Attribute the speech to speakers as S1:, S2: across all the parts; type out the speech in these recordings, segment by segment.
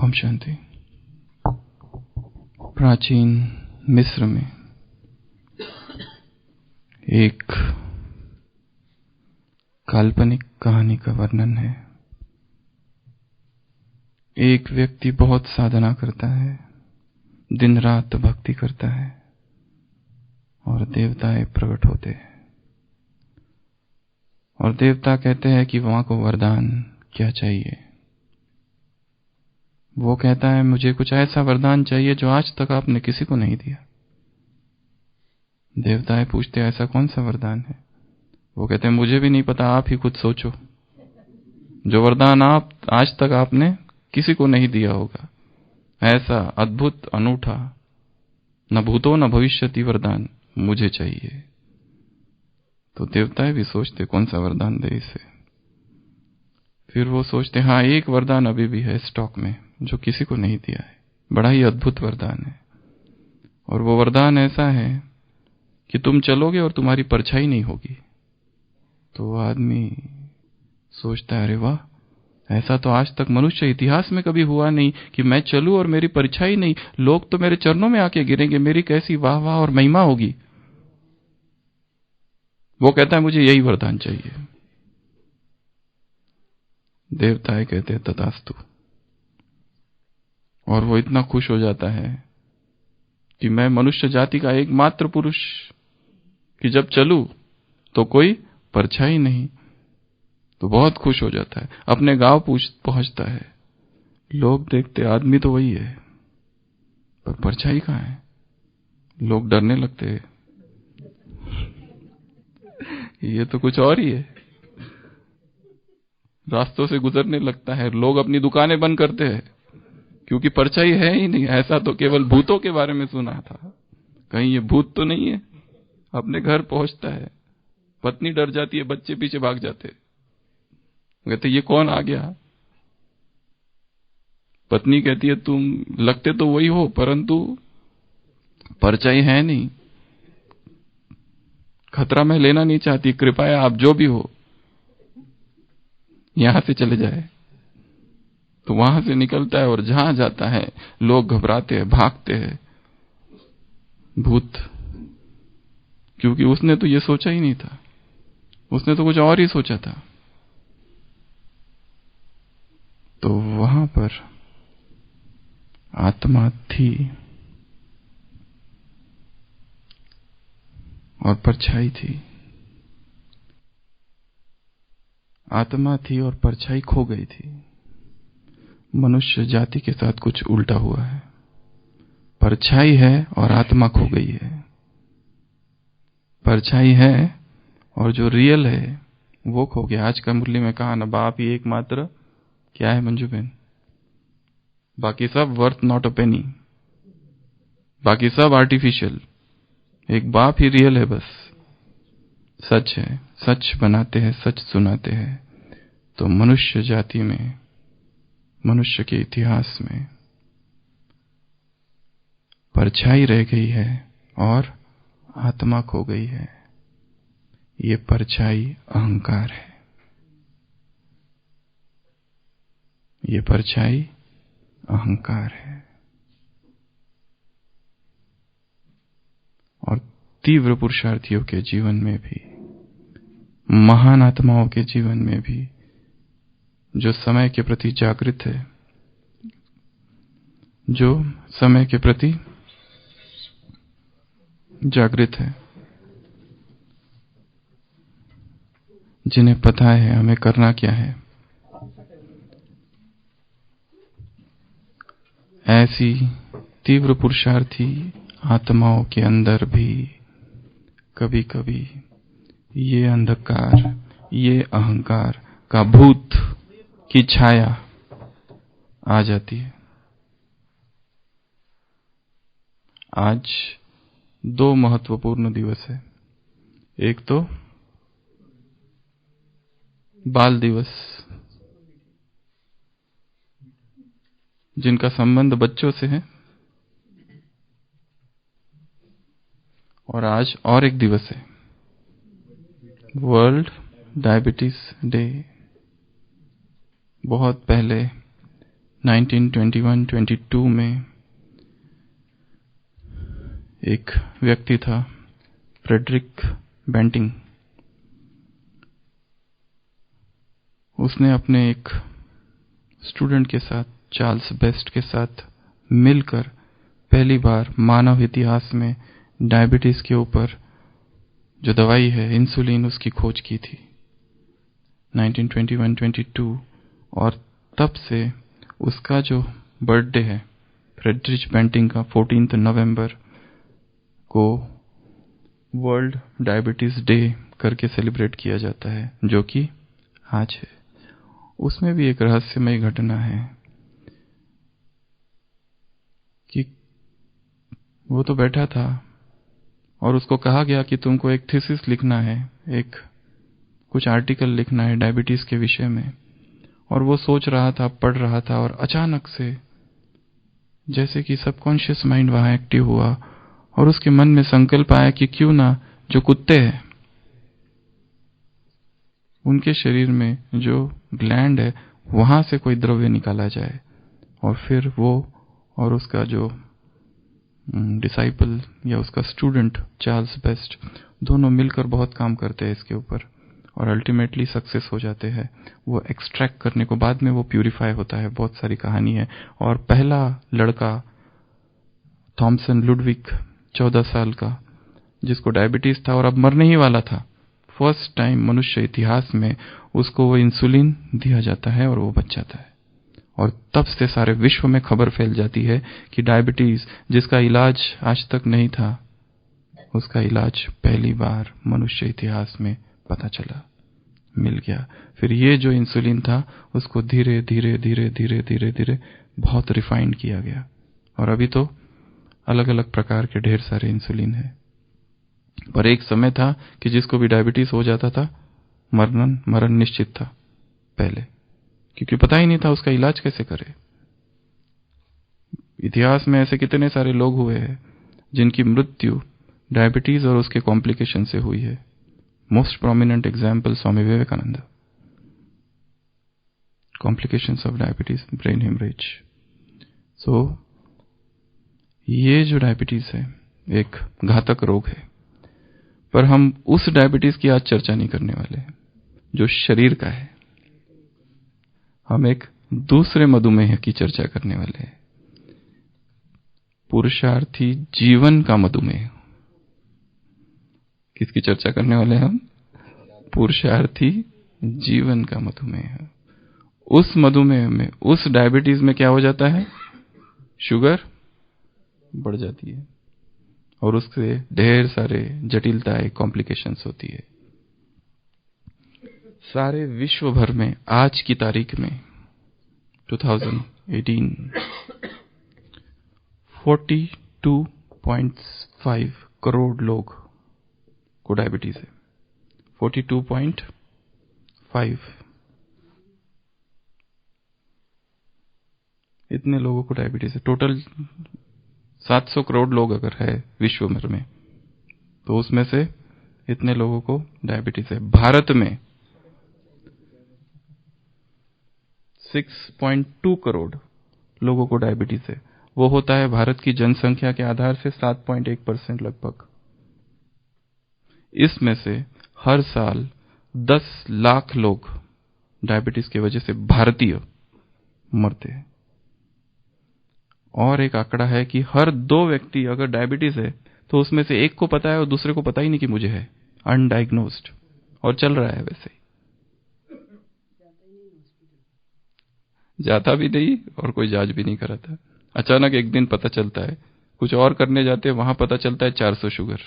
S1: ओम शांति। प्राचीन मिस्र में एक काल्पनिक कहानी का वर्णन है। एक व्यक्ति बहुत साधना करता है, दिन रात भक्ति करता है और देवताएं प्रकट होते हैं और देवता कहते हैं कि वहां को वरदान क्या चाहिए। वो कहता है मुझे कुछ ऐसा वरदान चाहिए जो आज तक आपने किसी को नहीं दिया। देवताएं पूछते हैं ऐसा कौन सा वरदान है। वो कहते हैं मुझे भी नहीं पता, आप ही कुछ सोचो। जो वरदान आप आज तक आपने किसी को नहीं दिया होगा, ऐसा अद्भुत अनूठा न भूतो न भविष्यति वरदान मुझे चाहिए। तो देवताएं भी सोचते कौन सा वरदान दे इसे। फिर वो सोचते हाँ, एक वरदान अभी भी है स्टॉक में जो किसी को नहीं दिया है, बड़ा ही अद्भुत वरदान है। और वो वरदान ऐसा है कि तुम चलोगे और तुम्हारी परछाई नहीं होगी। तो वो आदमी सोचता है अरे वाह, ऐसा तो आज तक मनुष्य इतिहास में कभी हुआ नहीं कि मैं चलूं और मेरी परछाई नहीं, लोग तो मेरे चरणों में आके गिरेंगे, मेरी कैसी वाह वाह और महिमा होगी। वो कहता है मुझे यही वरदान चाहिए। देवताएं कहते हैं तथास्तु। और वो इतना खुश हो जाता है कि मैं मनुष्य जाति का एकमात्र पुरुष कि जब चलूं तो कोई परछाई नहीं। तो बहुत खुश हो जाता है, अपने गांव पहुंचता है। लोग देखते आदमी तो वही है पर परछाई कहां है। लोग डरने लगते हैं, ये तो कुछ और ही है। रास्तों से गुजरने लगता है, लोग अपनी दुकानें बंद करते हैं क्योंकि परछाई है ही नहीं। ऐसा तो केवल भूतों के बारे में सुना था, कहीं ये भूत तो नहीं है। अपने घर पहुंचता है, पत्नी डर जाती है, बच्चे पीछे भाग जाते, कहते ये कौन आ गया। पत्नी कहती है तुम लगते तो वही हो परंतु परछाई है नहीं, खतरा मैं लेना नहीं चाहती, कृपया आप जो भी हो यहां से चले जाए। तो वहां से निकलता है और जहां जाता है लोग घबराते हैं, भागते हैं। भूत, क्योंकि उसने तो ये सोचा ही नहीं था, उसने तो कुछ और ही सोचा था। तो वहां पर आत्मा थी और परछाई थी। आत्मा थी और परछाई खो गई थी। मनुष्य जाति के साथ कुछ उल्टा हुआ है। परछाई है और आत्मा खो गई है। परछाई है और जो रियल है वो खो गया। आज का मुरली में कहा ना, बाप ही एकमात्र क्या है मंजू बहन, बाकी सब वर्थ नॉट अ पेनी, बाकी सब आर्टिफिशियल। एक बाप ही रियल है, बस सच है, सच बनाते हैं, सच सुनाते हैं। तो मनुष्य जाति में, मनुष्य के इतिहास में परछाई रह गई है और आत्मा खो गई है। ये परछाई अहंकार है, ये परछाई अहंकार है। और तीव्र पुरुषार्थियों के जीवन में भी, महान आत्माओं के जीवन में भी, जो समय के प्रति जागृत है, जो समय के प्रति जागृत है, जिन्हें पता है हमें करना क्या है, ऐसी तीव्र पुरुषार्थी आत्माओं के अंदर भी कभी कभी ये अंधकार, ये अहंकार का भूत की छाया आ जाती है। आज 2 महत्वपूर्ण दिवस है। एक तो बाल दिवस, जिनका संबंध बच्चों से है, और आज और एक दिवस है, वर्ल्ड डायबिटीज डे। बहुत पहले 1921-22 में एक व्यक्ति था, फ्रेडरिक बेंटिंग। उसने अपने एक स्टूडेंट के साथ, चार्ल्स बेस्ट के साथ मिलकर पहली बार मानव इतिहास में डायबिटीज के ऊपर जो दवाई है, इंसुलिन, उसकी खोज की थी 1921-22। और तब से उसका जो बर्थडे है फ्रेडरिक बेंटिंग का 14 नवंबर को वर्ल्ड डायबिटीज डे करके सेलिब्रेट किया जाता है, जो कि आज है। उसमें भी एक रहस्यमय घटना है कि वो तो बैठा था और उसको कहा गया कि तुमको एक थीसिस लिखना है, एक कुछ आर्टिकल लिखना है डायबिटीज के विषय में। और वो सोच रहा था, पढ़ रहा था, और अचानक से जैसे कि सबकॉन्शियस माइंड वहां एक्टिव हुआ और उसके मन में संकल्प आया कि क्यों ना जो कुत्ते हैं उनके शरीर में जो ग्लैंड है वहां से कोई द्रव्य निकाला जाए। और फिर वो और उसका जो डिसाइपल या उसका स्टूडेंट चार्ल्स बेस्ट दोनों मिलकर बहुत काम करते हैं इसके ऊपर और अल्टीमेटली सक्सेस हो जाते हैं। वो एक्सट्रैक्ट करने को बाद में वो प्यूरिफाई होता है। बहुत सारी कहानी है। और पहला लड़का थॉमसन लुडविक 14 साल का, जिसको डायबिटीज था और अब मरने ही वाला था, फर्स्ट टाइम मनुष्य इतिहास में उसको वो इंसुलिन दिया जाता है और वो बच जाता है। और तब से सारे विश्व में खबर फैल जाती है कि डायबिटीज जिसका इलाज आज तक नहीं था, उसका इलाज पहली बार मनुष्य इतिहास में पता चला, मिल गया। फिर ये जो इंसुलिन था उसको धीरे धीरे धीरे धीरे धीरे धीरे बहुत रिफाइंड किया गया और अभी तो अलग अलग प्रकार के ढेर सारे इंसुलिन है। पर एक समय था कि जिसको भी डायबिटीज हो जाता था मरण निश्चित था पहले, क्योंकि पता ही नहीं था उसका इलाज कैसे करे। इतिहास में ऐसे कितने सारे लोग हुए हैं जिनकी मृत्यु डायबिटीज और उसके कॉम्प्लिकेशन से हुई है। Most prominent example Swami Vivekananda, complications of diabetes, brain haemorrhage. So ये जो डायबिटीज है एक घातक रोग है, पर हम उस डायबिटीज की आज चर्चा नहीं करने वाले हैं जो शरीर का है। हम एक दूसरे मधुमेह की चर्चा करने वाले हैं, पुरुषार्थी जीवन का मधुमेह। किसकी चर्चा करने वाले हैं हम? पुरुषार्थी जीवन का मधुमेह। उस मधुमेह में, उस डायबिटीज में क्या हो जाता है? शुगर बढ़ जाती है और उससे ढेर सारे जटिलताएं, कॉम्प्लिकेशंस होती है। सारे विश्व भर में आज की तारीख में 2018 42.5 करोड़ लोग को डायबिटीज है। 42.5 इतने लोगों को डायबिटीज है। टोटल 700 करोड़ लोग अगर है विश्व भर में, तो उसमें से इतने लोगों को डायबिटीज है। भारत में 6.2 करोड़ लोगों को डायबिटीज है। वो होता है भारत की जनसंख्या के आधार से 7.1% लगभग। इसमें से हर साल 10 लाख लोग डायबिटीज की वजह से भारतीय मरते हैं। और एक आंकड़ा है कि हर 2 व्यक्ति अगर डायबिटीज है तो उसमें से एक को पता है और दूसरे को पता ही नहीं कि मुझे है, अनडायग्नोस्ड, और चल रहा है वैसे ही, जाता भी नहीं और कोई जांच भी नहीं कराता। अचानक एक दिन पता चलता है, कुछ और करने जाते हैं, वहां पता चलता है 400 शुगर।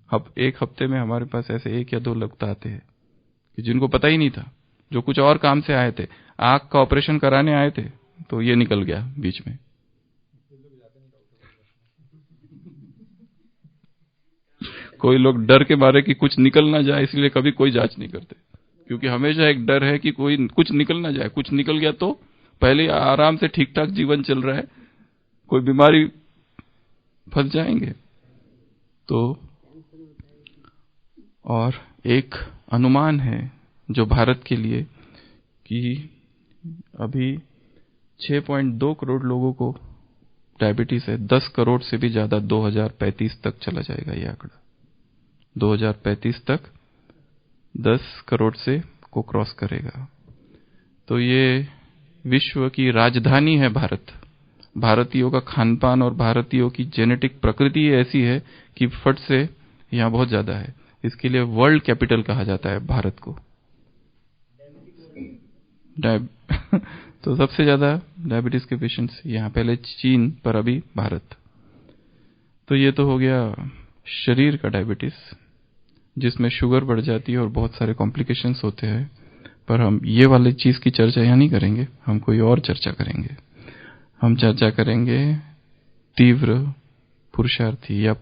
S1: अब एक हफ्ते में हमारे पास ऐसे 1 या 2 लोग आते हैं कि जिनको पता ही नहीं था, जो कुछ और काम से आए थे, आंख का ऑपरेशन कराने आए थे, तो ये निकल गया बीच में। कोई लोग डर के मारे कि कुछ निकल ना जाए, इसलिए कभी कोई जांच नहीं करते, क्योंकि हमेशा एक डर है कि कोई कुछ निकल ना जाए। कुछ निकल गया तो पहले आराम से ठीक ठाक जीवन चल रहा है, कोई बीमारी फंस जाएंगे। तो और एक अनुमान है जो भारत के लिए कि अभी 6.2 करोड़ लोगों को डायबिटीज है। 10 करोड़ से भी ज्यादा 2035 तक चला जाएगा ये आंकड़ा। 2035 तक 10 करोड़ से को क्रॉस करेगा। तो ये विश्व की राजधानी है भारत। भारतीयों का खानपान और भारतीयों की जेनेटिक प्रकृति ऐसी है कि फट से यहाँ बहुत ज्यादा है। इसके लिए वर्ल्ड कैपिटल कहा जाता है भारत को। तो सबसे ज्यादा डायबिटीज के पेशेंट्स यहाँ, पहले चीन पर अभी भारत। तो ये तो हो गया शरीर का डायबिटीज, जिसमें शुगर बढ़ जाती है और बहुत सारे कॉम्प्लिकेशंस होते हैं। पर हम ये वाली चीज की चर्चा यहाँ नहीं करेंगे, हम कोई और चर्चा करेंगे। हम चर्चा करेंगे तीव्र पुरुषार्थी या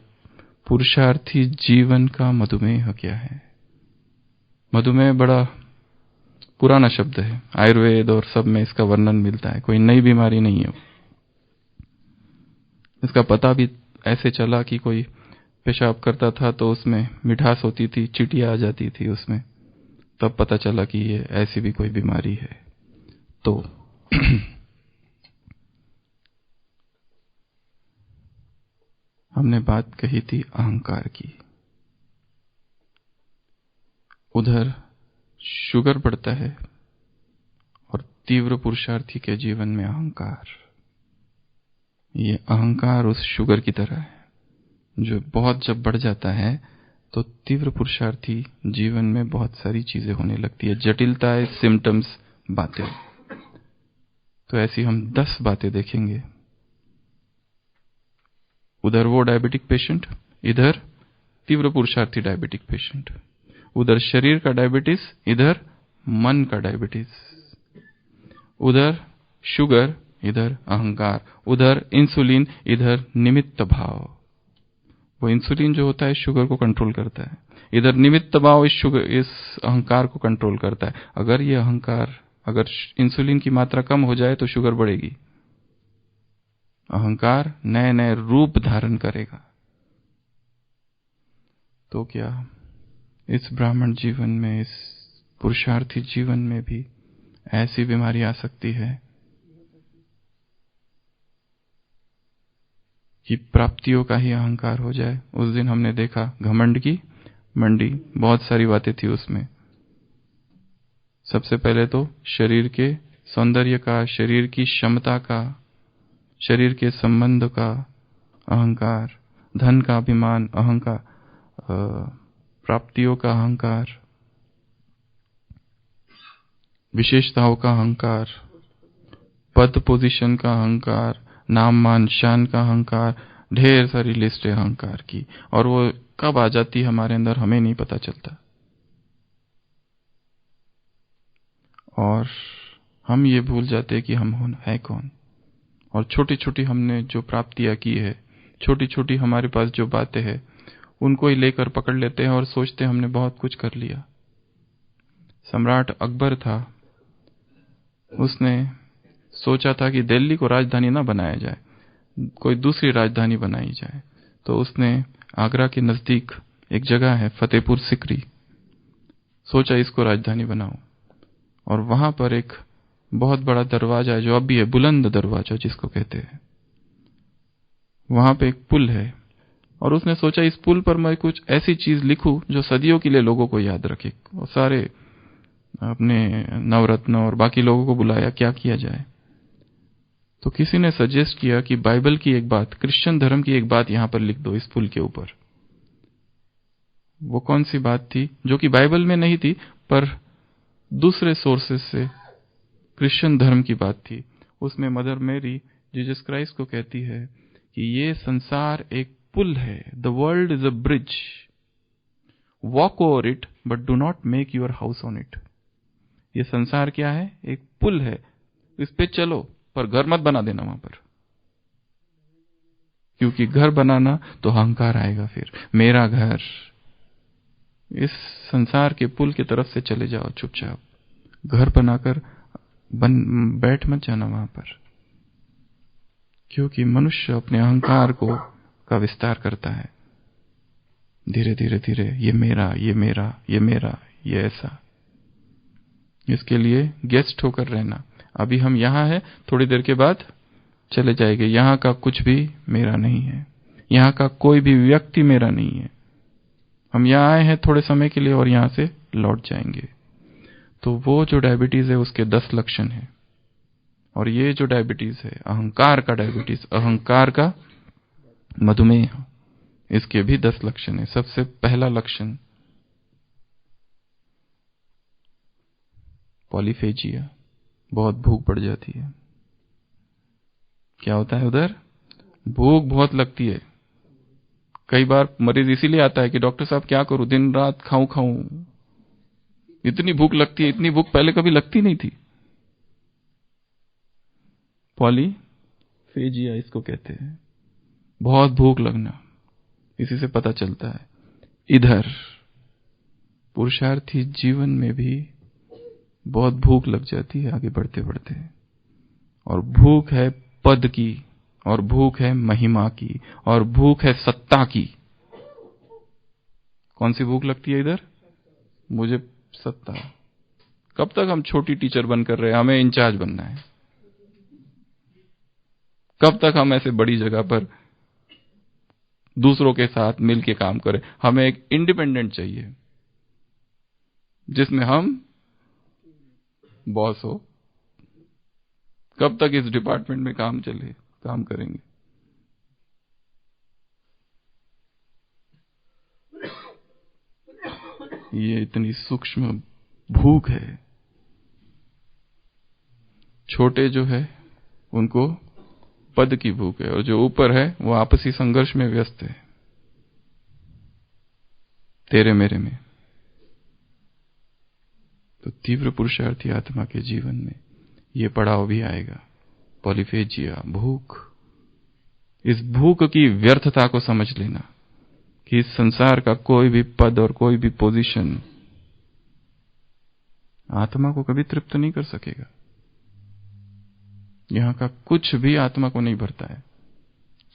S1: पुरुषार्थी जीवन का मधुमेह क्या है। मधुमेह बड़ा पुराना शब्द है, आयुर्वेद और सब में इसका वर्णन मिलता है, कोई नई बीमारी नहीं है। इसका पता भी ऐसे चला कि कोई पेशाब करता था तो उसमें मिठास होती थी, चींटियां आ जाती थी उसमें, तब पता चला कि ये ऐसी भी कोई बीमारी है। तो हमने बात कही थी अहंकार की। उधर शुगर बढ़ता है और तीव्र पुरुषार्थी के जीवन में अहंकार। ये अहंकार उस शुगर की तरह है जो बहुत जब बढ़ जाता है तो तीव्र पुरुषार्थी जीवन में बहुत सारी चीजें होने लगती है, जटिलताएं, सिम्टम्स, बातें। तो ऐसी हम 10 बातें देखेंगे। उधर वो डायबिटिक पेशेंट, इधर तीव्र पुरुषार्थी डायबिटिक पेशेंट। उधर शरीर का डायबिटीज, इधर मन का डायबिटीज। उधर शुगर, इधर अहंकार। उधर इंसुलिन, इधर निमित्त भाव। वो इंसुलिन जो होता है शुगर को कंट्रोल करता है, इधर निमित्त भाव इस अहंकार को कंट्रोल करता है। अगर ये अहंकार, अगर इंसुलिन की मात्रा कम हो जाए तो शुगर बढ़ेगी। अहंकार नए नए रूप धारण करेगा। तो क्या इस ब्राह्मण जीवन में, इस पुरुषार्थी जीवन में भी ऐसी बीमारी आ सकती है कि प्राप्तियों का ही अहंकार हो जाए। उस दिन हमने देखा घमंड की मंडी, बहुत सारी बातें थी उसमें। सबसे पहले तो शरीर के सौंदर्य का, शरीर की क्षमता का, शरीर के संबंध का अहंकार, धन का अभिमान, अहंकार, प्राप्तियों का अहंकार, विशेषताओं का अहंकार, पद पोजीशन का अहंकार, नाम मान शान का अहंकार, ढेर सारी लिस्ट है अहंकार की। और वो कब आ जाती है हमारे अंदर हमें नहीं पता चलता। और हम ये भूल जाते हैं कि हम है कौन। और छोटी छोटी हमने जो प्राप्तियां की है, छोटी छोटी हमारे पास जो बातें हैं, उनको ही लेकर पकड़ लेते हैं और सोचते हैं हमने बहुत कुछ कर लिया। सम्राट अकबर था, उसने सोचा था कि दिल्ली को राजधानी ना बनाया जाए, कोई दूसरी राजधानी बनाई जाए। तो उसने आगरा के नजदीक एक जगह है फतेहपुर सिकरी, सोचा इसको राजधानी बनाऊं। और वहां पर एक बहुत बड़ा दरवाजा है जो अब भी है, बुलंद दरवाजा जिसको कहते हैं। वहां पे एक पुल है और उसने सोचा इस पुल पर मैं कुछ ऐसी चीज लिखूं जो सदियों के लिए लोगों को याद रखे। और सारे अपने नवरत्न और बाकी लोगों को बुलाया, क्या किया जाए। तो किसी ने सजेस्ट किया कि बाइबल की एक बात, क्रिश्चियन धर्म की एक बात यहां पर लिख दो इस पुल के ऊपर। वो कौन सी बात थी जो कि बाइबल में नहीं थी पर दूसरे सोर्सेस से क्रिश्चियन धर्म की बात थी। उसमें मदर मैरी जीसस क्राइस्ट को कहती है कि ये संसार एक पुल है, the world is a bridge, walk over it but do not make your house on it. ये संसार क्या है? एक पुल है, इस पे चलो पर घर मत बना देना वहां पर, क्योंकि घर बनाना तो अहंकार आएगा। फिर मेरा घर, इस संसार के पुल की तरफ से चले जाओ चुपचाप, घर बनाकर बैठ मत जाना वहां पर। क्योंकि मनुष्य अपने अहंकार का विस्तार करता है धीरे धीरे धीरे, ये मेरा, ये मेरा, ये मेरा, ये ऐसा। इसके लिए गेस्ट होकर रहना, अभी हम यहां हैं, थोड़ी देर के बाद चले जाएंगे। यहां का कुछ भी मेरा नहीं है, यहां का कोई भी व्यक्ति मेरा नहीं है। हम यहां आए हैं थोड़े समय के लिए और यहां से लौट जाएंगे। तो वो जो डायबिटीज है उसके 10 लक्षण है। और ये जो डायबिटीज है, अहंकार का डायबिटीज, अहंकार का मधुमेह, इसके भी 10 लक्षण है। सबसे पहला लक्षण पॉलीफेजिया, बहुत भूख बढ़ जाती है। क्या होता है उधर? भूख बहुत लगती है। कई बार मरीज इसीलिए आता है कि डॉक्टर साहब क्या करूं, दिन रात खाऊं खाऊं, इतनी भूख लगती है। इतनी भूख पहले कभी लगती नहीं थी। पॉलीफेजिया इसको कहते हैं, बहुत भूख लगना, इसी से पता चलता है। इधर पुरुषार्थी जीवन में भी बहुत भूख लग जाती है आगे बढ़ते बढ़ते, और भूख है पद की, और भूख है महिमा की, और भूख है सत्ता की। कौन सी भूख लगती है इधर? मुझे सत्ता। कब तक हम छोटी टीचर बनकर रहे, हमें इंचार्ज बनना है? कब तक हम ऐसे बड़ी जगह पर दूसरों के साथ मिलके काम करें? हमें एक इंडिपेंडेंट चाहिए जिसमें हम बॉस हो। कब तक इस डिपार्टमेंट में काम करेंगे? ये इतनी सूक्ष्म भूख है। छोटे जो है उनको पद की भूख है, और जो ऊपर है वो आपसी संघर्ष में व्यस्त है, तेरे मेरे में। तो तीव्र पुरुषार्थी आत्मा के जीवन में ये पड़ाव भी आएगा, पॉलीफेजिया, भूख। इस भूख की व्यर्थता को समझ लेना कि इस संसार का कोई भी पद और कोई भी पोजीशन आत्मा को कभी तृप्त नहीं कर सकेगा। यहां का कुछ भी आत्मा को नहीं भरता है।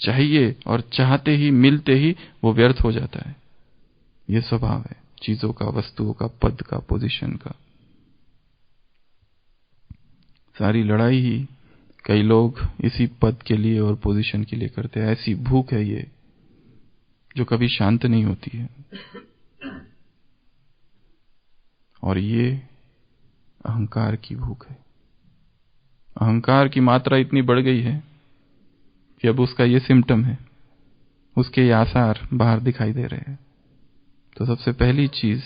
S1: चाहिए और चाहते ही, मिलते ही वो व्यर्थ हो जाता है। ये स्वभाव है चीजों का, वस्तुओं का, पद का, पोजीशन का। सारी लड़ाई ही कई लोग इसी पद के लिए और पोजीशन के लिए करते हैं। ऐसी भूख है ये जो कभी शांत नहीं होती है। और ये अहंकार की भूख है। अहंकार की मात्रा इतनी बढ़ गई है कि अब उसका ये सिम्टम है, उसके ये आसार बाहर दिखाई दे रहे हैं। तो सबसे पहली चीज,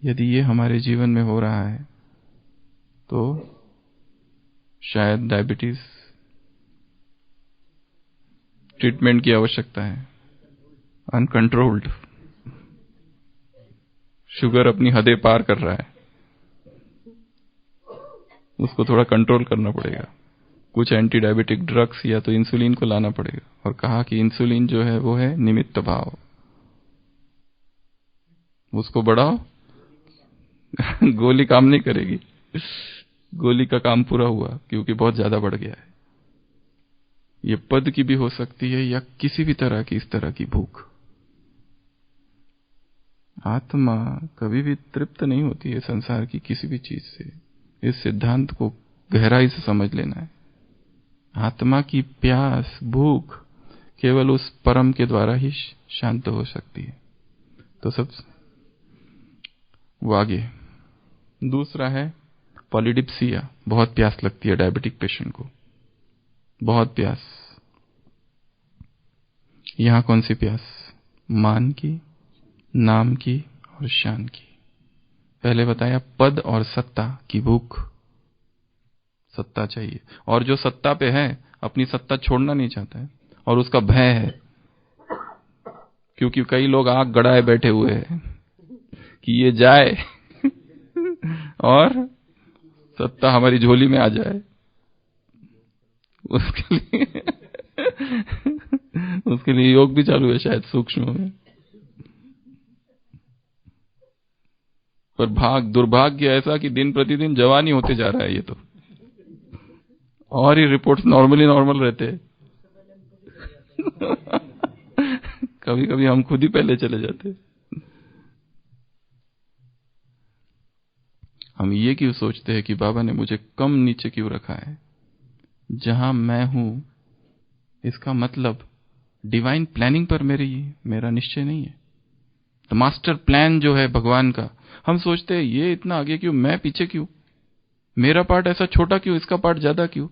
S1: यदि ये हमारे जीवन में हो रहा है तो शायद डायबिटीज ट्रीटमेंट की आवश्यकता है। अनकंट्रोल्ड शुगर अपनी हदें पार कर रहा है, उसको थोड़ा कंट्रोल करना पड़ेगा। कुछ एंटी डायबिटिक ड्रग्स या तो इंसुलिन को लाना पड़ेगा। और कहा कि इंसुलिन जो है वो है निमित्त भाव, उसको बढ़ाओ गोली काम नहीं करेगी। गोली का काम पूरा हुआ क्योंकि बहुत ज्यादा बढ़ गया है। ये पद की भी हो सकती है या किसी भी तरह की इस तरह की भूख। आत्मा कभी भी तृप्त नहीं होती है संसार की किसी भी चीज से। इस सिद्धांत को गहराई से समझ लेना है। आत्मा की प्यास, भूख केवल उस परम के द्वारा ही शांत हो सकती है। तो सब वो आगे दूसरा है पॉलीडिप्सिया, बहुत प्यास लगती है डायबिटिक पेशेंट को, बहुत प्यास। यहां कौन सी प्यास? मान की, नाम की और शान की। पहले बताया पद और सत्ता की भूख। सत्ता चाहिए, और जो सत्ता पे है अपनी सत्ता छोड़ना नहीं चाहता है, और उसका भय है। क्योंकि कई लोग आग गड़ाए बैठे हुए हैं कि ये जाए और सत्ता हमारी झोली में आ जाए। उसके लिए योग भी चालू है शायद सूक्ष्म में। पर दुर्भाग्य ऐसा कि दिन प्रतिदिन जवान ही होते जा रहा है ये तो, और ही रिपोर्ट्स नॉर्मल रहते हैं। कभी कभी हम खुद ही पहले चले जाते। हम ये क्यों सोचते हैं कि बाबा ने मुझे कम नीचे क्यों रखा है? जहां मैं हूं, इसका मतलब डिवाइन प्लानिंग पर मेरा निश्चय नहीं है। तो मास्टर प्लान जो है भगवान का, हम सोचते हैं ये इतना आगे क्यों, मैं पीछे क्यों, मेरा पार्ट ऐसा छोटा क्यों, इसका पार्ट ज्यादा क्यों?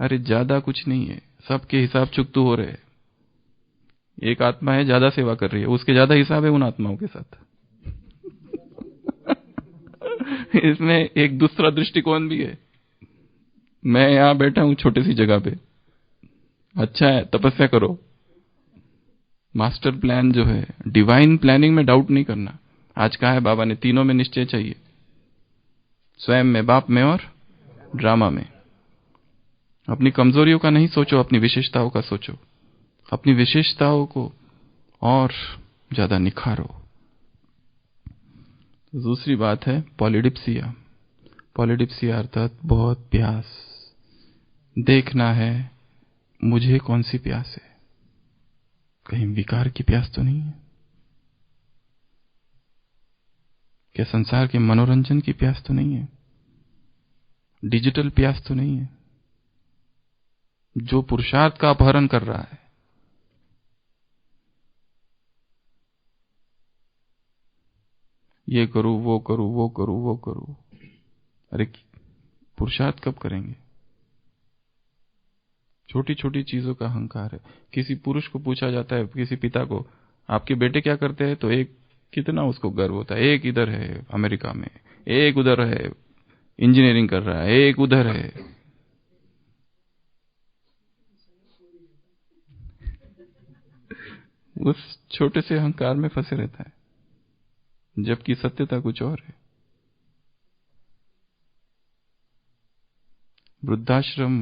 S1: अरे ज्यादा कुछ नहीं है, सबके हिसाब चुकतू हो रहे हैं। एक आत्मा है ज्यादा सेवा कर रही है, उसके ज्यादा हिसाब है उन आत्माओं के साथ। इसमें एक दूसरा दृष्टिकोण भी है। मैं यहां बैठा हूं छोटी सी जगह पे, अच्छा है तपस्या करो। मास्टर प्लान जो है, डिवाइन प्लानिंग में डाउट नहीं करना। आज कहा है बाबा ने, तीनों में निश्चय चाहिए, स्वयं में, बाप में और ड्रामा में। अपनी कमजोरियों का नहीं सोचो, अपनी विशेषताओं का सोचो। अपनी विशेषताओं को और ज्यादा निखारो। दूसरी बात है पॉलिडिप्सिया। पॉलिडिप्सिया अर्थात बहुत प्यास, देखना है मुझे कौन सी प्यास है, कहीं विकार की प्यास तो नहीं है, क्या संसार के मनोरंजन की प्यास तो नहीं है, डिजिटल प्यास तो नहीं है, जो पुरुषार्थ का अपहरण कर रहा है। ये करूं, वो करूं, वो करूं, वो करूं। अरे पुरुषार्थ कब करेंगे? छोटी छोटी चीजों का अहंकार है। किसी पुरुष को पूछा जाता है, किसी पिता को, आपके बेटे क्या करते हैं, तो एक कितना उसको गर्व होता है, एक इधर है अमेरिका में, एक उधर है इंजीनियरिंग कर रहा है, एक उधर है। उस छोटे से अहंकार में फंसे रहता है, जबकि सत्यता कुछ और है। वृद्धाश्रम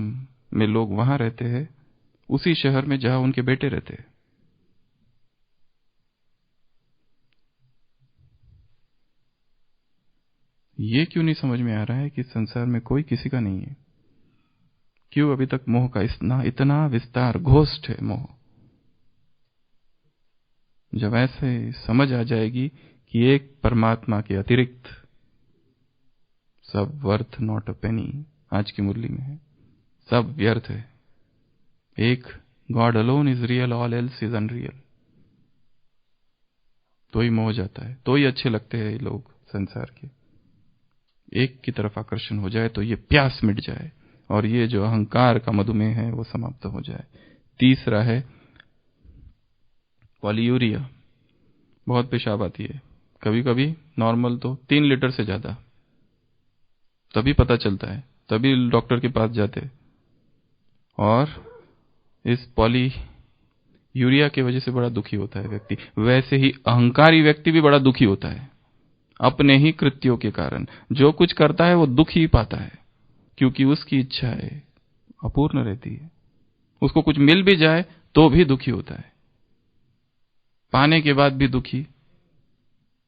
S1: में लोग वहां रहते हैं, उसी शहर में जहां उनके बेटे रहते हैं। ये क्यों नहीं समझ में आ रहा है कि संसार में कोई किसी का नहीं है? क्यों अभी तक मोह का इतना विस्तार, घोस्ट है मोह। जब ऐसे समझ आ जाएगी कि एक परमात्मा के अतिरिक्त सब वर्थ नॉट अ पेनी, आज की मुरली में है, सब व्यर्थ है। एक God alone is real, all else is unreal. तो ही मोह जाता है, तो ही अच्छे लगते हैं लोग संसार के। एक की तरफ आकर्षण हो जाए तो ये प्यास मिट जाए, और ये जो अहंकार का मधुमेह है वो समाप्त हो जाए। तीसरा है पॉलीयूरिया। बहुत पेशाब आती है, कभी कभी नॉर्मल तो 3 लीटर से ज्यादा, तभी पता चलता है, तभी डॉक्टर के पास जाते। और इस पॉलीयूरिया की वजह से बड़ा दुखी होता है व्यक्ति। वैसे ही अहंकारी व्यक्ति भी बड़ा दुखी होता है अपने ही कृत्यों के कारण। जो कुछ करता है वो दुख ही पाता है, क्योंकि उसकी इच्छाएं अपूर्ण रहती है। उसको कुछ मिल भी जाए तो भी दुखी होता है, पाने के बाद भी दुखी,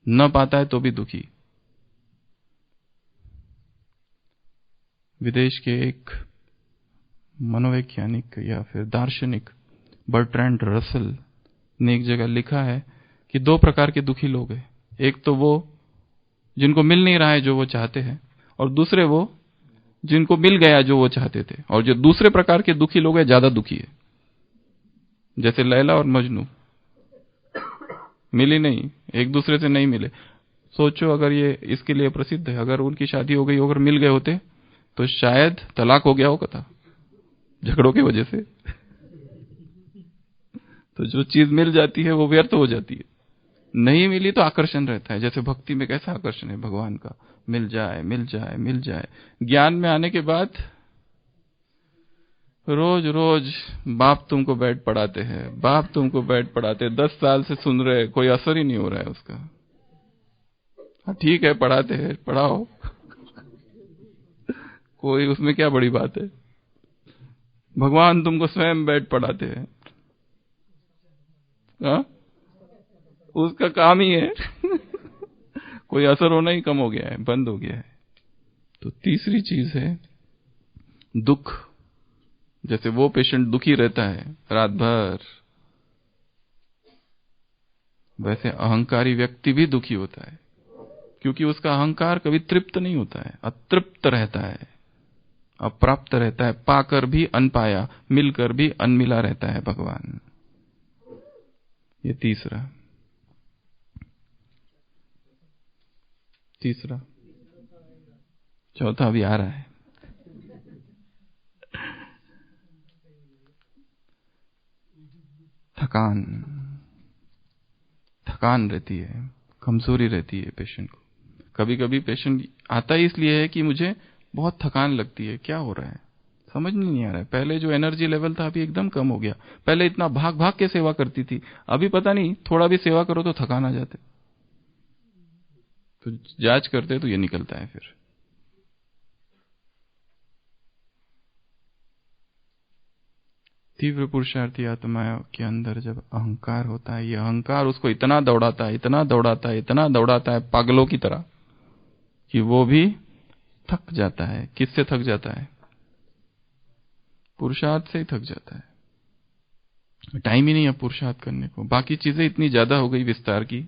S1: न पाता है तो भी दुखी। विदेश के एक मनोवैज्ञानिक या फिर दार्शनिक बर्ट्रैंड रसल ने एक जगह लिखा है कि 2 प्रकार के दुखी लोग हैं। एक तो वो जिनको मिल नहीं रहा है जो वो चाहते हैं, और दूसरे वो जिनको मिल गया जो वो चाहते थे। और जो दूसरे प्रकार के दुखी लोग हैं ज्यादा दुखी है, जैसे लैला और मजनू, मिली नहीं, एक दूसरे से नहीं मिले। सोचो, अगर ये इसके लिए प्रसिद्ध है, अगर उनकी शादी हो गई, अगर मिल गए होते तो शायद तलाक हो गया होगा था झगड़ों की वजह से। तो जो चीज मिल जाती है वो व्यर्थ हो जाती है, नहीं मिली तो आकर्षण रहता है। जैसे भक्ति में कैसा आकर्षण है भगवान का, मिल जाए मिल जाए मिल जाए। ज्ञान में आने के बाद रोज रोज बाप तुमको बैठ पढ़ाते हैं, बाप तुमको बैठ पढ़ाते हैं, 10 साल से सुन रहे, कोई असर ही नहीं हो रहा है उसका। हाँ ठीक है, पढ़ाते हैं, पढ़ाओ, कोई उसमें क्या बड़ी बात है। भगवान तुमको स्वयं बैठ पढ़ाते हैं, हाँ उसका काम ही है। कोई असर होना ही कम हो गया है, बंद हो गया है। तो तीसरी चीज है दुख। जैसे वो पेशेंट दुखी रहता है रात भर, वैसे अहंकारी व्यक्ति भी दुखी होता है, क्योंकि उसका अहंकार कभी तृप्त नहीं होता है, अतृप्त रहता है, अप्राप्त रहता है, पाकर भी अनपाया, मिलकर भी अनमिला रहता है भगवान। ये तीसरा। चौथा भी आ रहा है। थकान रहती है, कमजोरी रहती है पेशेंट को। कभी कभी पेशेंट आता ही इसलिए है कि मुझे बहुत थकान लगती है, क्या हो रहा है समझ में नहीं आ रहा है। पहले जो एनर्जी लेवल था अभी एकदम कम हो गया, पहले इतना भाग भाग के सेवा करती थी, अभी पता नहीं थोड़ा भी सेवा करो तो थकान आ जाते। तो जांच करते तो ये निकलता है। फिर तीव्र पुरुषार्थी आत्मा के अंदर जब अहंकार होता है, ये अहंकार उसको इतना दौड़ाता है पागलों की तरह कि वो भी थक जाता है। किससे थक जाता है? पुरुषार्थ से ही थक जाता है। टाइम ही नहीं है पुरुषार्थ करने को, बाकी चीजें इतनी ज्यादा हो गई विस्तार की,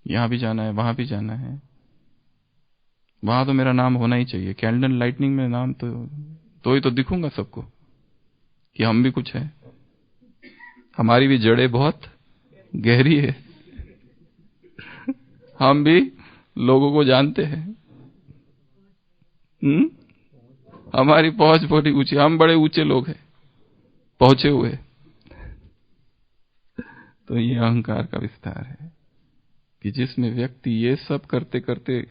S1: यहां भी जाना है, वहां भी जाना है, वहां तो मेरा नाम होना ही चाहिए। कैंडल लाइटनिंग में नाम तो ही तो दिखूंगा सबको कि हम भी कुछ है, हमारी भी जड़ें बहुत गहरी है, हम भी लोगों को जानते हैं। हमारी पहुंच बड़ी ऊंची, हम बड़े ऊंचे लोग हैं, पहुंचे हुए। तो ये अहंकार का विस्तार है कि जिसमें व्यक्ति ये सब करते करते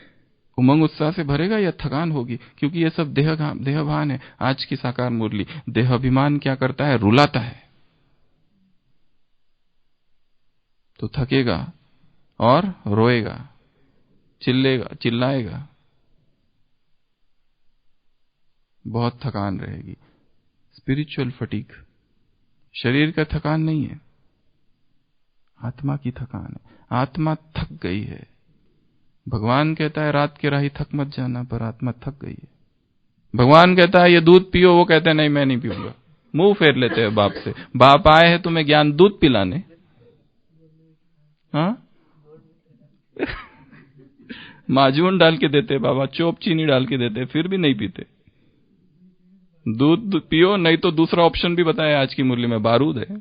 S1: उमंग उत्साह से भरेगा या थकान होगी, क्योंकि ये सब देहभान है। आज की साकार मुरली, देहाभिमान क्या करता है? रुलाता है, तो थकेगा और रोएगा, चिल्लाएगा, बहुत थकान रहेगी। स्पिरिचुअल फटीग शरीर का थकान नहीं है, आत्मा की थकान है। आत्मा थक गई है। भगवान कहता है रात के राही थक मत जाना, पर आत्मा थक गई है। भगवान कहता है ये दूध पियो, वो कहते हैं नहीं मैं नहीं पीऊंगा, मुंह फेर लेते हैं बाप से। बाप आए हैं तुम्हें ज्ञान दूध पिलाने, हाँ माजून डाल के देते बाबा, चोप चीनी डाल के देते, फिर भी नहीं पीते। दूध पियो, नहीं तो दूसरा ऑप्शन भी बताया आज की मुरली में, बारूद है।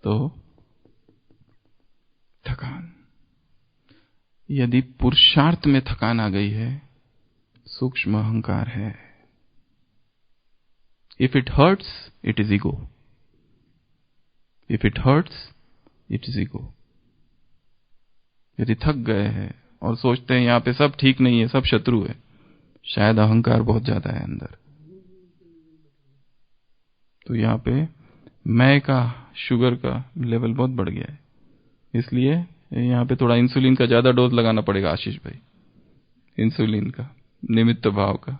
S1: तो थकान, यदि पुरुषार्थ में थकान आ गई है, सूक्ष्म अहंकार है। If it hurts it is ego, if it hurts it is ego. यदि थक गए हैं और सोचते हैं यहां पे सब ठीक नहीं है, सब शत्रु है, शायद अहंकार बहुत ज्यादा है अंदर। तो यहां पे मैं का, शुगर का लेवल बहुत बढ़ गया है, इसलिए यहां पे थोड़ा इंसुलिन का ज्यादा डोज लगाना पड़ेगा आशीष भाई। इंसुलिन का, निमित्त भाव का,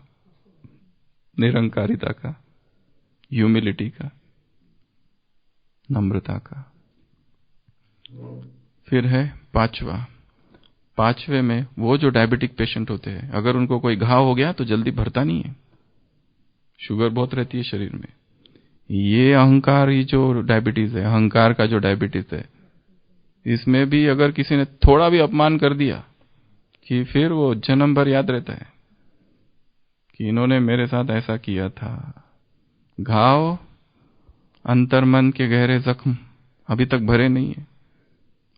S1: निरंकारिता का, ह्यूमिलिटी का, नम्रता का। फिर है पांचवे में वो जो डायबिटिक पेशेंट होते हैं, अगर उनको कोई घाव हो गया तो जल्दी भरता नहीं है, शुगर बहुत रहती है शरीर में। ये अहंकार, ये जो डायबिटीज है, अहंकार का जो डायबिटीज है, इसमें भी अगर किसी ने थोड़ा भी अपमान कर दिया कि फिर वो जन्म भर याद रहता है कि इन्होंने मेरे साथ ऐसा किया था। घाव, अंतर्मन के गहरे जख्म अभी तक भरे नहीं है।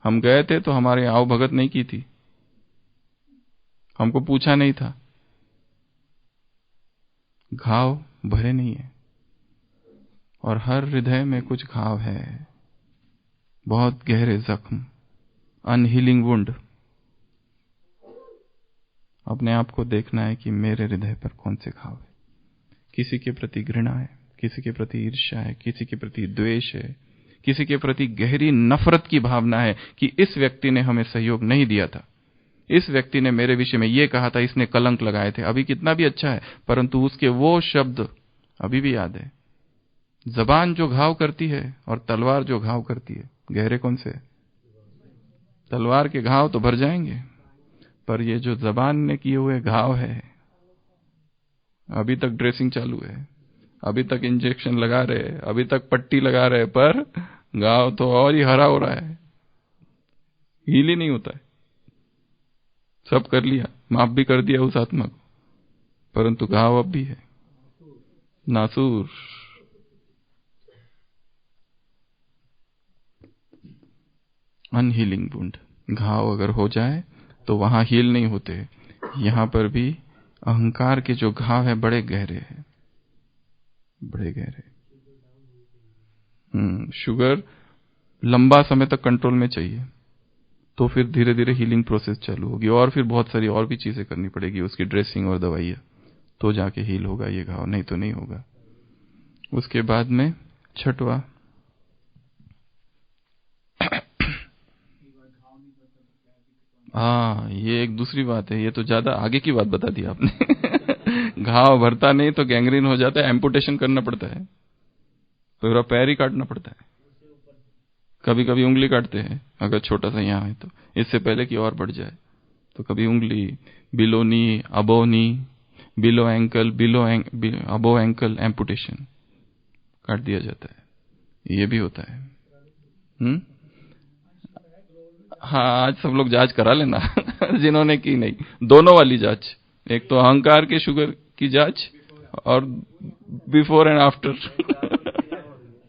S1: हम गए थे तो हमारे आओ भगत नहीं की थी, हमको पूछा नहीं था, घाव भरे नहीं है। और हर हृदय में कुछ घाव है, बहुत गहरे जख्म, अनहीलिंग वुंड। अपने आप को देखना है कि मेरे हृदय पर कौन से घाव है। किसी के प्रति घृणा है, किसी के प्रति ईर्ष्या है, किसी के प्रति द्वेष है, किसी के प्रति गहरी नफरत की भावना है कि इस व्यक्ति ने हमें सहयोग नहीं दिया था, इस व्यक्ति ने मेरे विषय में ये कहा था, इसने कलंक लगाए थे। अभी कितना भी अच्छा है, परंतु उसके वो शब्द अभी भी याद है। जबान जो घाव करती है और तलवार जो घाव करती है, गहरे कौन से? तलवार के घाव तो भर जाएंगे, पर ये जो जबान ने किए हुए घाव है, अभी तक ड्रेसिंग चालू है, अभी तक इंजेक्शन लगा रहे, अभी तक पट्टी लगा रहे, पर घाव तो और ही हरा हो रहा है, हील ही नहीं होता है। सब कर लिया, माफ भी कर दिया उस आत्मा को, परंतु घाव अब भी है, नासूर। अनहीलिंग वुंड, घाव अगर हो जाए तो वहां हील नहीं होते। यहां पर भी अहंकार के जो घाव है बड़े गहरे हैं, बड़े गहरे। शुगर लंबा समय तक कंट्रोल में चाहिए, तो फिर धीरे धीरे हीलिंग प्रोसेस चालू होगी, और फिर बहुत सारी और भी चीजें करनी पड़ेगी, उसकी ड्रेसिंग और दवाइयां, तो जाके हील होगा ये घाव, नहीं तो नहीं होगा। उसके बाद में छठवा, ये एक दूसरी बात है, ये तो ज्यादा आगे की बात बता दी आपने। घाव भरता नहीं तो गैंग्रीन हो जाता है, एम्पुटेशन करना पड़ता है, पूरा पैर ही काटना पड़ता है। कभी कभी उंगली काटते हैं अगर छोटा सा यहाँ है तो, इससे पहले कि और बढ़ जाए, तो कभी उंगली, बिलो नी, अबो नी, बिलो एंकल, अबो एंकल एम्पुटेशन काट दिया जाता है, ये भी होता है। हाँ, आज सब लोग जांच करा लेना जिन्होंने की नहीं, दोनों वाली जांच, एक तो अहंकार के शुगर की जांच और बिफोर एंड आफ्टर।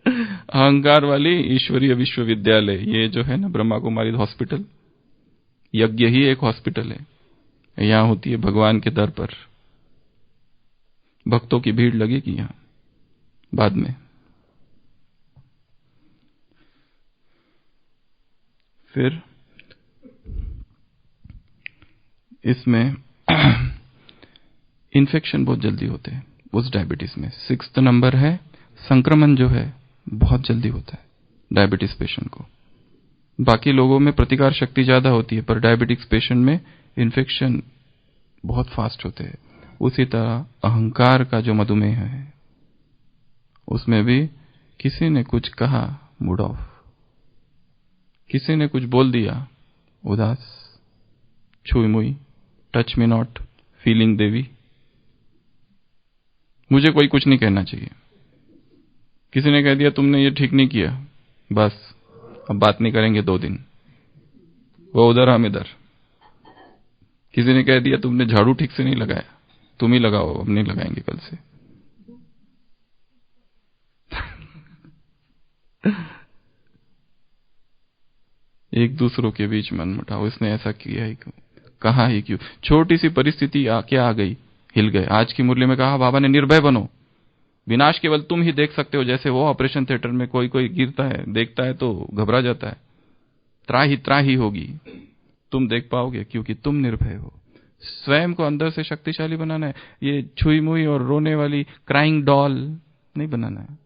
S1: अहंकार वाली ईश्वरीय विश्वविद्यालय, ये जो है ना ब्रह्मा कुमारी हॉस्पिटल, यज्ञ ही एक हॉस्पिटल है, यहां होती है भगवान के दर पर, भक्तों की भीड़ लगेगी यहां बाद में। फिर इसमें इन्फेक्शन बहुत जल्दी होते हैं उस डायबिटीज में। 6th नंबर है, संक्रमण जो है बहुत जल्दी होता है डायबिटीज पेशेंट को। बाकी लोगों में प्रतिकार शक्ति ज्यादा होती है, पर डायबिटिक्स पेशेंट में इन्फेक्शन बहुत फास्ट होते हैं। उसी तरह अहंकार का जो मधुमेह है, उसमें भी किसी ने कुछ कहा, मूड ऑफ, किसी ने कुछ बोल दिया, उदास, छुई मुई, टच मी नॉट, फीलिंग देवी, मुझे कोई कुछ नहीं कहना चाहिए। किसी ने कह दिया तुमने ये ठीक नहीं किया, बस अब बात नहीं करेंगे 2 दिन, वो उधर हम इधर। किसी ने कह दिया तुमने झाड़ू ठीक से नहीं लगाया, तुम ही लगाओ, अब नहीं लगाएंगे कल से। एक दूसरों के बीच मन मुटाव, इसने ऐसा किया ही क्यों, कहा ही क्यों, छोटी सी परिस्थिति क्या आ गई, हिल गए। आज की मुरली में कहा बाबा ने निर्भय बनो, विनाश केवल तुम ही देख सकते हो। जैसे वो ऑपरेशन थिएटर में कोई कोई गिरता है, देखता है तो घबरा जाता है, त्राही होगी, तुम देख पाओगे क्योंकि तुम निर्भय हो। स्वयं को अंदर से शक्तिशाली बनाना है, ये छुई मुई और रोने वाली क्राइंग डॉल नहीं बनाना है।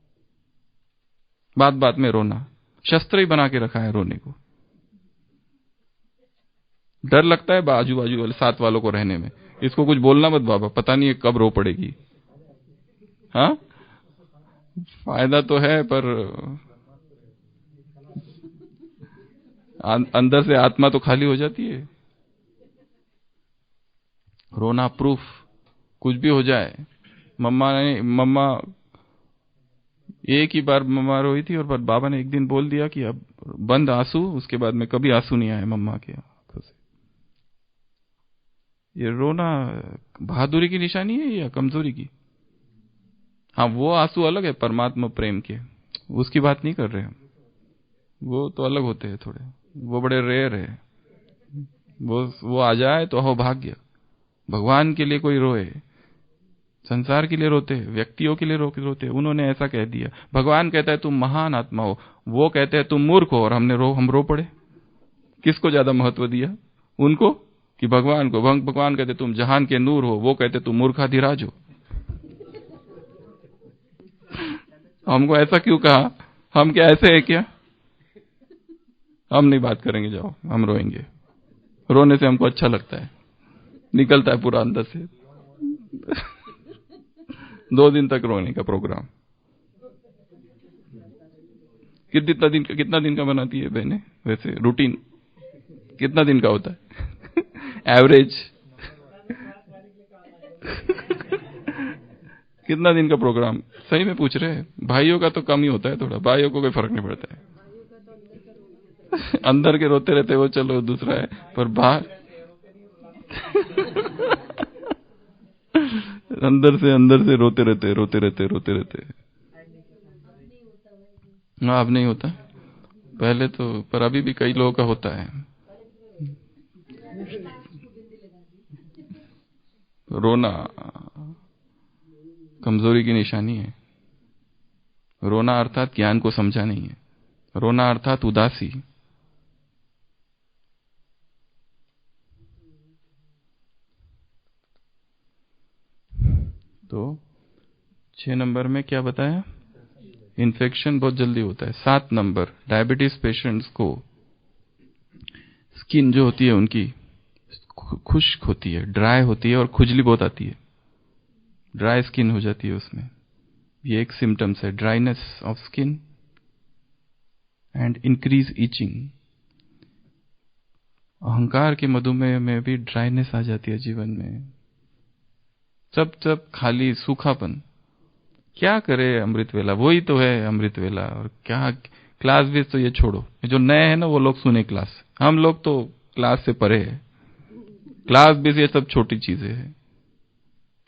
S1: बात बात में रोना, शस्त्र ही बना के रखा है रोने को। डर लगता है बाजू बाजू वाले साथ वालों को रहने में, इसको कुछ बोलना मत बाबा, पता नहीं है कब रो पड़ेगी। हाँ, फायदा तो है पर अंदर से आत्मा तो खाली हो जाती है। रोना प्रूफ, कुछ भी हो जाए। मम्मा एक ही बार मम्मा रोई थी, और बाबा ने एक दिन बोल दिया कि अब बंद आंसू, उसके बाद में कभी आंसू नहीं आए मम्मा के आंखों से। ये रोना बहादुरी की निशानी है या कमजोरी की? हाँ, वो आंसू अलग है परमात्मा प्रेम के, उसकी बात नहीं कर रहे हम, वो तो अलग होते हैं थोड़े, वो बड़े रेयर है। वो आ जाए तो हो भाग्य। भगवान के लिए कोई रोए, संसार के लिए रोते, व्यक्तियों के लिए रोते। उन्होंने ऐसा कह दिया, भगवान कहता है तुम महान आत्मा हो, वो कहते हैं तुम मूर्ख हो, और हम रो पड़े। किसको ज्यादा महत्व दिया, उनको कि भगवान को? भगवान कहते तुम जहान के नूर हो, वो कहते तुम मूर्खाधिराज हो। हमको ऐसा क्यों कहा? हम क्या ऐसे है क्या? हम नहीं बात करेंगे, जाओ, हम रोएंगे। रोने से हमको अच्छा लगता है, निकलता है पूरा अंदर से। 2 दिन तक रोने का प्रोग्राम। कितना दिन का बनाती है बहने वैसे रूटीन? कितना दिन का होता है एवरेज? कितना दिन का प्रोग्राम? सही में पूछ रहे हैं। भाइयों का तो कम ही होता है थोड़ा, भाइयों को कोई फर्क नहीं पड़ता है। अंदर के रोते रहते वो चलो दूसरा है, पर बाहर अंदर से रोते रहते। हाँ, अब नहीं होता, पहले तो, पर अभी भी कई लोगों का होता है। रोना कमजोरी की निशानी है। रोना अर्थात ज्ञान को समझा नहीं है। रोना अर्थात उदासी। तो 6 नंबर में क्या बताया? इन्फेक्शन बहुत जल्दी होता है। 7 नंबर, डायबिटीज पेशेंट्स को स्किन जो होती है उनकी खुश्क होती है, ड्राई होती है और खुजली बहुत आती है, ड्राई स्किन हो जाती है उसमें। ये एक सिम्टम्स है, dryness of skin and increase itching. अहंकार के मधुमेह में भी ड्राइनेस आ जाती है जीवन में, सब खाली सूखापन। क्या करे अमृत वेला, वही तो है अमृत वेला। और क्या क्लास बेस, तो ये छोड़ो, जो नए हैं ना वो लोग सुने क्लास, हम लोग तो क्लास से परे है। क्लास बेस ये सब छोटी चीजें हैं,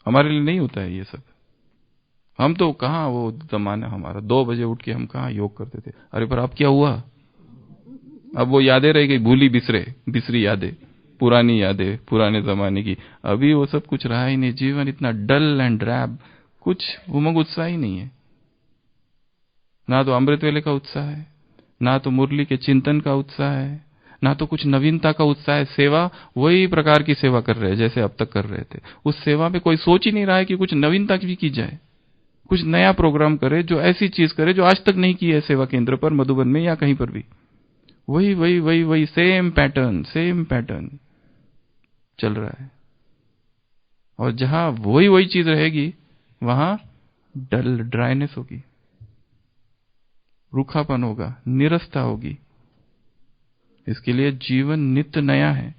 S1: हमारे लिए नहीं होता है ये सब। हम तो कहाँ वो जमाना हमारा 2 बजे उठ के हम कहाँ योग करते थे। अरे पर अब क्या हुआ? अब वो यादें रह गई, भूली बिसरी यादें, पुरानी यादें पुराने जमाने की। अभी वो सब कुछ रहा ही नहीं। जीवन इतना डल एंड ड्रैब, कुछ उमंग उत्साह ही नहीं है। ना तो अमृत वेले का उत्साह है, ना तो मुरली के चिंतन का उत्साह है, ना तो कुछ नवीनता का उत्साह है। सेवा वही प्रकार की सेवा कर रहे हैं जैसे अब तक कर रहे थे। उस सेवा में कोई सोच ही नहीं रहा है कि कुछ नवीनता भी की जाए, कुछ नया प्रोग्राम करे, जो ऐसी चीज करे जो आज तक नहीं की है सेवा केंद्र पर, मधुबन में या कहीं पर भी। वही सेम पैटर्न चल रहा है। और जहां वही चीज रहेगी वहां ड्राइनेस होगी, रूखापन होगा, निरसता होगी। इसके लिए जीवन नित्य नया है,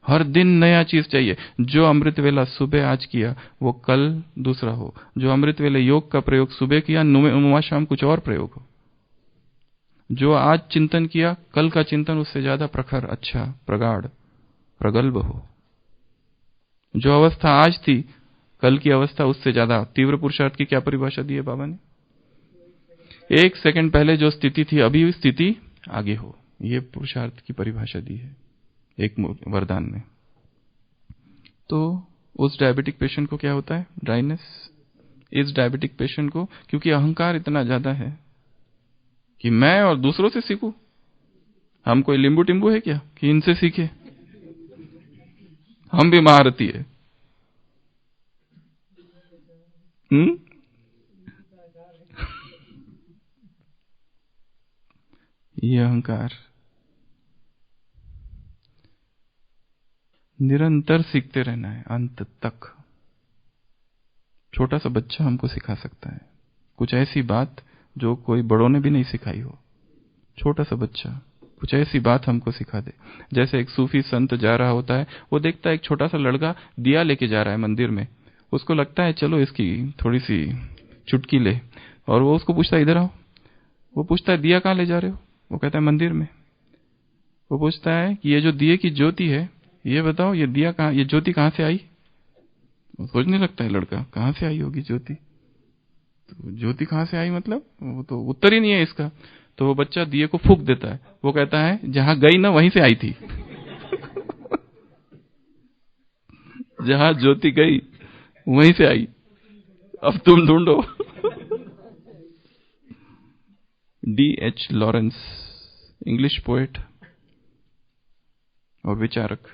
S1: हर दिन नया चीज चाहिए। जो अमृत वेला सुबह आज किया वो कल दूसरा हो, जो अमृत वेले योग का प्रयोग सुबह किया, नुमा शाम कुछ और प्रयोग हो। जो आज चिंतन किया, कल का चिंतन उससे ज्यादा प्रखर, अच्छा, प्रगाढ़, प्रगल्भ हो। जो अवस्था आज थी, कल की अवस्था उससे ज्यादा तीव्र। पुरुषार्थ की क्या परिभाषा दी है बाबा ने? 1 सेकंड पहले जो स्थिति थी, अभी स्थिति आगे हो, ये पुरुषार्थ की परिभाषा दी है एक वरदान में। तो उस डायबिटिक पेशेंट को क्या होता है? ड्राइनेस। इस डायबिटिक पेशेंट को, क्योंकि अहंकार इतना ज्यादा है कि मैं और दूसरों से सीखूं। हम कोई लिंबू टिम्बू है क्या कि इनसे सीखे? हम भी महारथी है। ये अहंकार निरंतर सीखते रहना है अंत तक। छोटा सा बच्चा हमको सिखा सकता है कुछ ऐसी बात जो कोई बड़ों ने भी नहीं सिखाई हो। छोटा सा बच्चा कुछ ऐसी बात हमको सिखा दे। जैसे एक सूफी संत जा रहा होता है, वो देखता है एक छोटा सा लड़का दिया लेके जा रहा है मंदिर में। उसको लगता है चलो इसकी थोड़ी सी चुटकी ले, और वो उसको पूछता है इधर आओ। वो पूछता है दिया कहाँ ले जा रहे हो? वो कहता है मंदिर में। वो पूछता है कि ये जो दिए की ज्योति है, ये बताओ ये दिया कहाँ, ये ज्योति कहाँ से आई? सोचने लगता है लड़का, कहाँ से आई होगी ज्योति? तो ज्योति कहाँ से आई मतलब वो तो उत्तर ही नहीं है इसका। तो वो बच्चा दिए को फूंक देता है। वो कहता है जहां गई ना वहीं से आई थी। जहां ज्योति गई वहीं से आई, अब तुम ढूंढो। D.H. लॉरेंस, इंग्लिश पोएट और विचारक,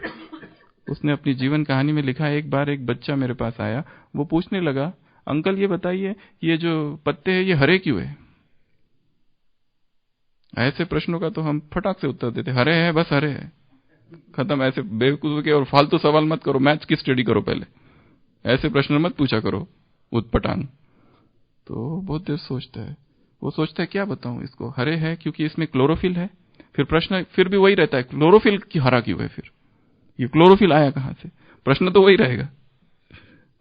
S1: उसने अपनी जीवन कहानी में लिखा है, एक बार एक बच्चा मेरे पास आया। वो पूछने लगा, अंकल ये बताइए ये जो पत्ते हैं ये हरे क्यों है? ऐसे प्रश्नों का तो हम फटाक से उत्तर देते, हरे है बस हरे है, खत्म। ऐसे बेवकूफ के और फालतू सवाल मत करो, मैथ्स की स्टडी करो पहले, ऐसे प्रश्न मत पूछा करो उतपटांग। तो बहुत देर सोचता है। वो सोचता है क्या बताऊं इसको, हरे है क्योंकि इसमें क्लोरोफिल है। फिर प्रश्न फिर भी वही रहता है, क्लोरोफिल की हरा क्यों है? फिर ये क्लोरोफिल आया कहां से? प्रश्न तो वही रहेगा।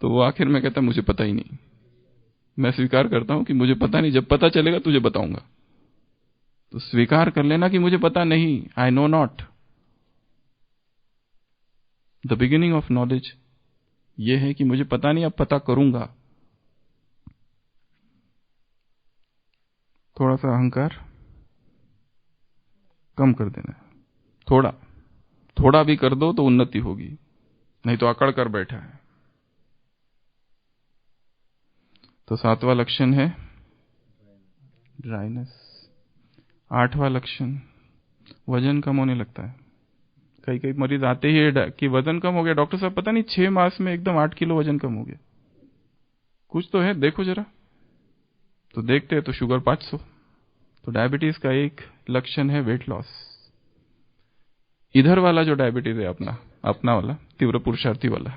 S1: तो वो आखिर में कहता मुझे पता ही नहीं। मैं स्वीकार करता हूं कि मुझे पता नहीं, जब पता चलेगा तुझे बताऊंगा। तो स्वीकार कर लेना कि मुझे पता नहीं, I know not. The beginning of knowledge ये है कि मुझे पता नहीं, अब पता करूंगा। थोड़ा सा अहंकार कम कर देना है, थोड़ा भी कर दो तो उन्नति होगी, नहीं तो अकड़ कर बैठा है। तो 7वां लक्षण है ड्राइनेस। 8वां लक्षण वजन कम होने लगता है। कई मरीज आते ही है कि वजन कम हो गया डॉक्टर साहब, पता नहीं 6 मास में एकदम 8 किलो वजन कम हो गया, कुछ तो है, देखो जरा। तो देखते हैं तो शुगर 500। तो डायबिटीज का एक लक्षण है वेट लॉस। इधर वाला जो डायबिटीज है अपना वाला तीव्र पुरुषार्थी वाला,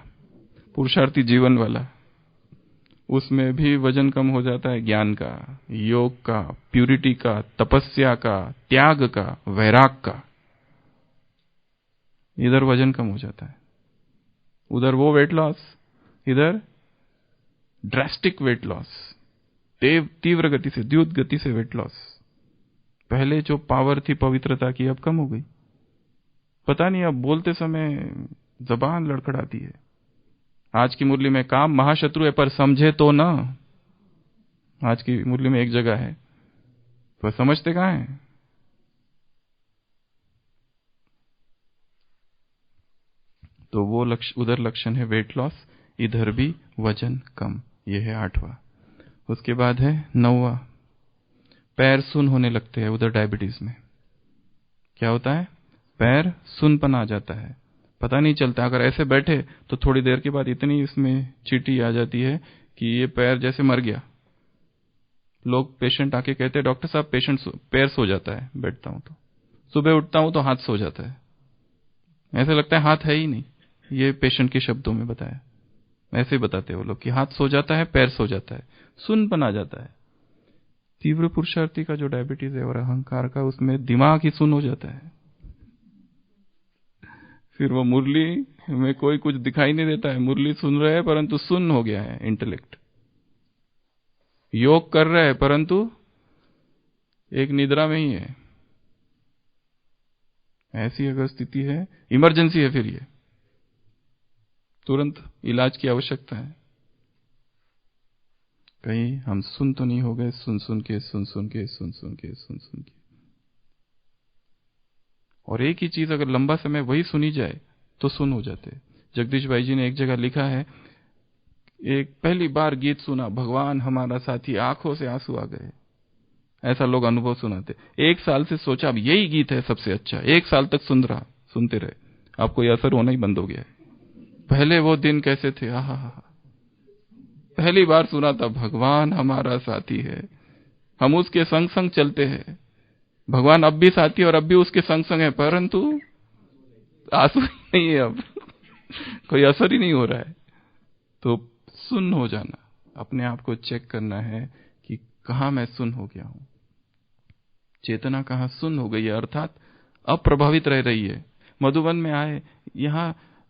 S1: पुरुषार्थी जीवन वाला, उसमें भी वजन कम हो जाता है। ज्ञान का, योग का, प्यूरिटी का, तपस्या का, त्याग का, वैराग का, इधर वजन कम हो जाता है। उधर वो वेट लॉस, इधर ड्रास्टिक वेट लॉस, तीव्र गति से, द्रुत गति से वेट लॉस। पहले जो पावर थी पवित्रता की, अब कम हो गई। पता नहीं, अब बोलते समय जबान लड़खड़ाती है। आज की मुरली में काम महाशत्रु है पर समझे तो ना, आज की मुरली में एक जगह है, पर समझते कहां है। तो वो उधर लक्षण है वेट लॉस, इधर भी वजन कम। यह है 8वां। उसके बाद है 9वां, पैर सुन होने लगते हैं। उधर डायबिटीज में क्या होता है, पैर सुनपन आ जाता है, पता नहीं चलता। अगर ऐसे बैठे तो थोड़ी देर के बाद इतनी इसमें चींटी आ जाती है कि ये पैर जैसे मर गया। लोग, पेशेंट आके कहते हैं डॉक्टर साहब पैर सो जाता है, बैठता हूं तो, सुबह उठता हूं तो हाथ सो जाता है, ऐसे लगता है हाथ है ही नहीं। ये पेशेंट के शब्दों में बताया, ऐसे ही बताते हैं वो लोग कि हाथ सो जाता है, पैर सो जाता है, सुनपन आ जाता है। तीव्र पुरुषार्थी का जो डायबिटीज है और अहंकार का, उसमें दिमाग ही सुन हो जाता है। फिर वो मुरली में कोई कुछ दिखाई नहीं देता है, मुरली सुन रहे हैं परंतु सुन हो गया है इंटेलेक्ट। योग कर रहे हैं परंतु एक निद्रा में ही है। ऐसी अगर स्थिति है, इमरजेंसी है, फिर ये तुरंत इलाज की आवश्यकता है। कहीं हम सुन तो नहीं हो गए, सुन के। और एक ही चीज अगर लंबा समय वही सुनी जाए तो सुन हो जाते। जगदीश भाई जी ने एक जगह लिखा है, एक पहली बार गीत सुना, भगवान हमारा साथी, आंखों से आंसू आ गए, ऐसा लोग अनुभव सुनाते। 1 साल से सोचा अब यही गीत है सबसे अच्छा, 1 साल तक सुनते रहे, आपको यह असर होना ही बंद हो गया है। पहले वो दिन कैसे थे, आहा, पहली बार सुना था, भगवान हमारा साथी है, हम उसके संग संग चलते हैं, भगवान अब भी साथी और अब भी उसके संग संग है, परंतु आंसू नहीं है, अब कोई असर ही नहीं हो रहा है। तो सुन हो जाना, अपने आप को चेक करना है कि कहां मैं सुन हो गया हूं, चेतना कहां सुन हो गई है, अर्थात अप्रभावित रह रही है। मधुबन में आए,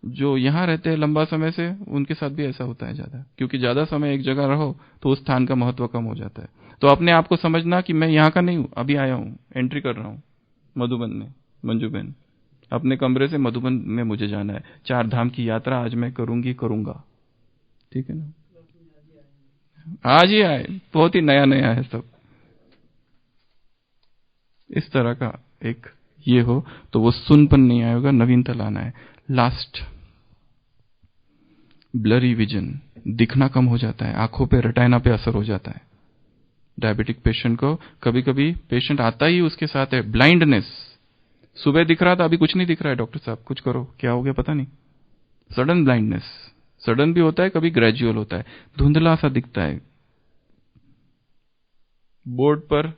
S1: जो यहां रहते हैं लंबा समय से, उनके साथ भी ऐसा होता है ज्यादा, क्योंकि ज्यादा समय एक जगह रहो तो उस स्थान का महत्व कम हो जाता है। तो अपने आप को समझना कि मैं यहां का नहीं हूं, अभी आया हूं, एंट्री कर रहा हूं मधुबन में। मंजू बहन, अपने कमरे से मधुबन में मुझे जाना है, 4 धाम की यात्रा आज मैं करूंगा, ठीक है ना। आज ही आए, बहुत ही नया है सब। इस तरह का एक ये हो तो वो सुनपन नहीं आएगा, नवीनता लाना है। लास्ट, ब्लरी विजन, दिखना कम हो जाता है, आंखों पे, रेटिना पे असर हो जाता है। डायबिटिक पेशेंट को कभी कभी पेशेंट आता ही उसके साथ है ब्लाइंडनेस, सुबह दिख रहा था अभी कुछ नहीं दिख रहा है, डॉक्टर साहब कुछ करो, क्या हो गया पता नहीं। सडन ब्लाइंडनेस, सडन भी होता है, कभी ग्रेजुअल होता है, धुंधला सा दिखता है, बोर्ड पर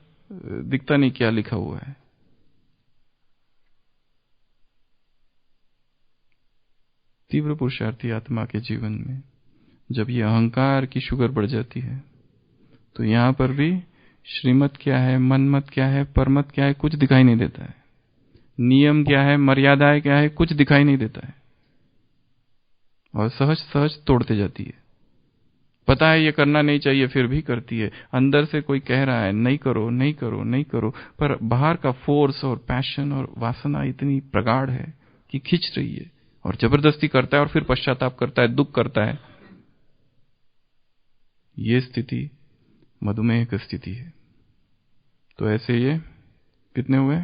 S1: दिखता नहीं क्या लिखा हुआ है। तीव्र पुरुषार्थी आत्मा के जीवन में जब ये अहंकार की शुगर बढ़ जाती है तो यहां पर भी श्रीमत क्या है, मनमत क्या है, परमत क्या है, कुछ दिखाई नहीं देता है। नियम क्या है, मर्यादाएं क्या है, कुछ दिखाई नहीं देता है, और सहज सहज तोड़ते जाती है। पता है ये करना नहीं चाहिए, फिर भी करती है। अंदर से कोई कह रहा है नहीं करो नहीं करो नहीं करो, पर बाहर का फोर्स और पैशन और वासना इतनी प्रगाढ़ है कि खींच रही है और जबरदस्ती करता है और फिर पश्चाताप करता है, दुख करता है। ये स्थिति मधुमेह की स्थिति है। तो ऐसे ये कितने हुए?